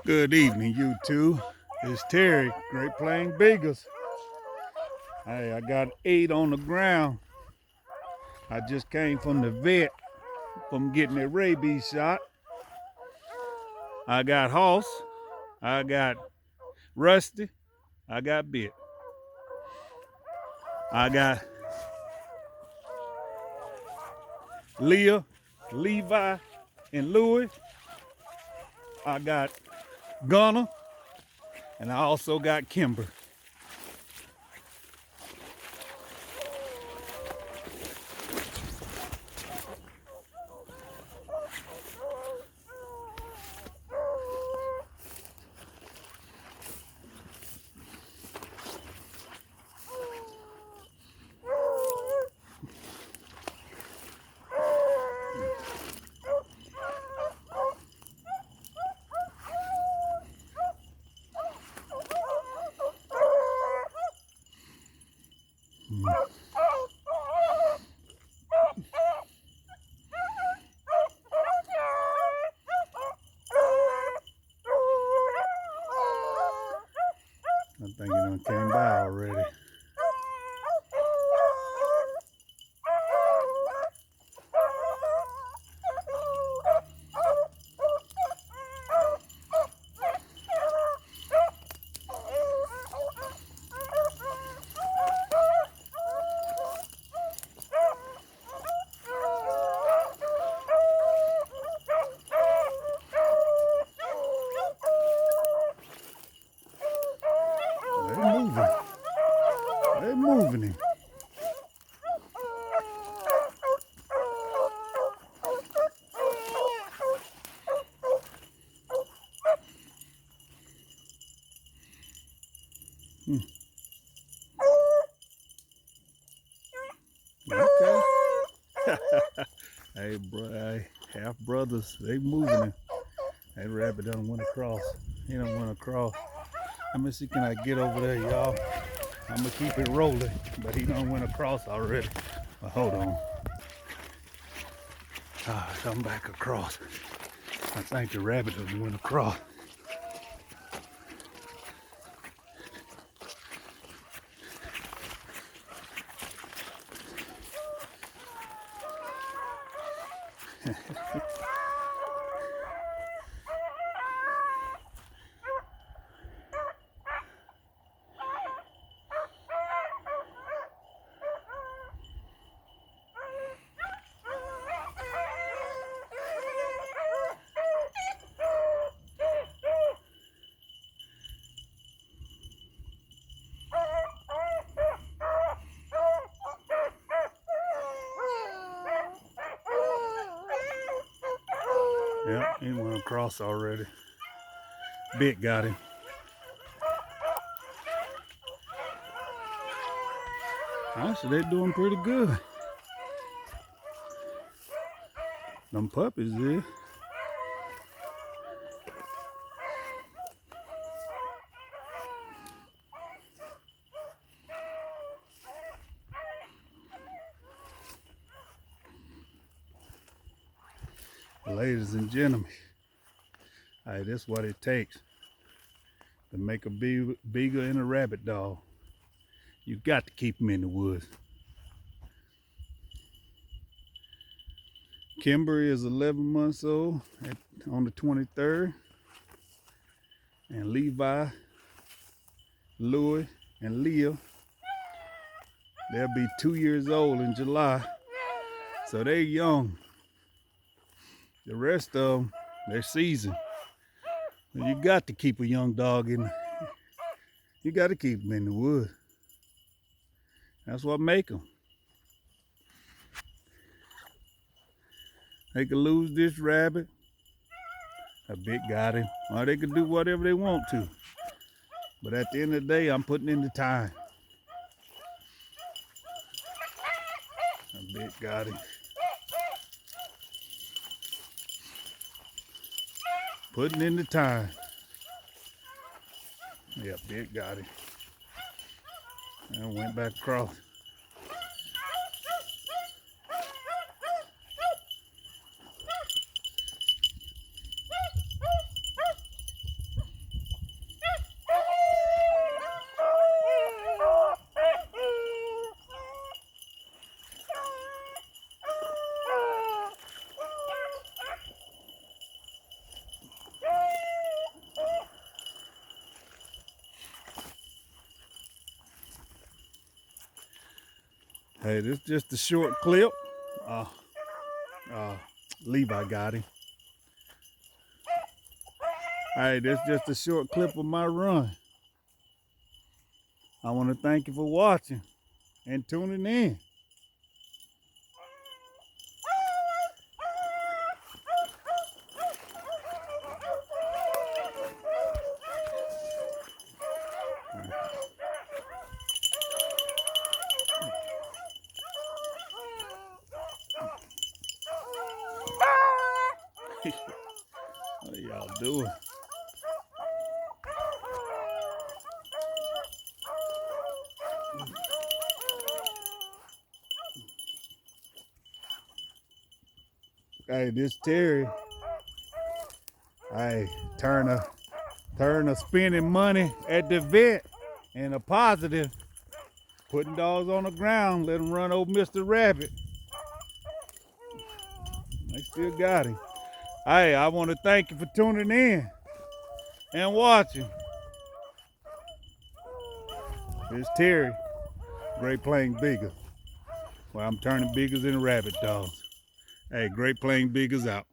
Good evening, you two. It's Terry, Great Plains Beagles. Hey, I got 8 on the ground. I just came from the vet from getting a rabies shot. I got Hoss, I got Rusty, I got Bit. I got Leah, Levi, and Louis. I got Gunner, and I also got Kimber. I think it done came by already. They're moving. They're moving him. Okay. Hey, bro, hey, half brothers, they moving him. That rabbit done went across. He done went across. Let me see, can I get over there, y'all? I'm gonna keep it rolling, but he done went across already. But hold on. Come back across. I think the rabbit done went across. Yep, he went across already. Bit got him. Actually, they're doing pretty good. Them puppies there. Ladies and gentlemen, hey, that's what it takes to make a beagle and a rabbit dog. You got to keep them in the woods. Kimber is 11 months old on the 23rd. And Levi, Louis, and Leah, they'll be 2 years old in July. So they're young. The rest of them, they're seasoned. You got to keep a young dog in. You got to keep them in the woods. That's what make them. They could lose this rabbit. A bit got him. Or they could do whatever they want to. But at the end of the day, I'm putting in the time. A bit got him. Putting in the time. Yeah, bit got him. And went back across. Hey, this is just a short clip. Levi got him. Hey, this is just a short clip of my run. I want to thank you for watching and tuning in. What y'all doing? Hey, this Terry. Hey, turn a spending money at the vet and a positive. Putting dogs on the ground, let them run over Mr. Rabbit. They still got him. Hey, I want to thank you for tuning in and watching. It's Terry, Great Plains Beagles. Well, I'm turning Beagles into rabbit dogs. Hey, Great Plains Beagles out.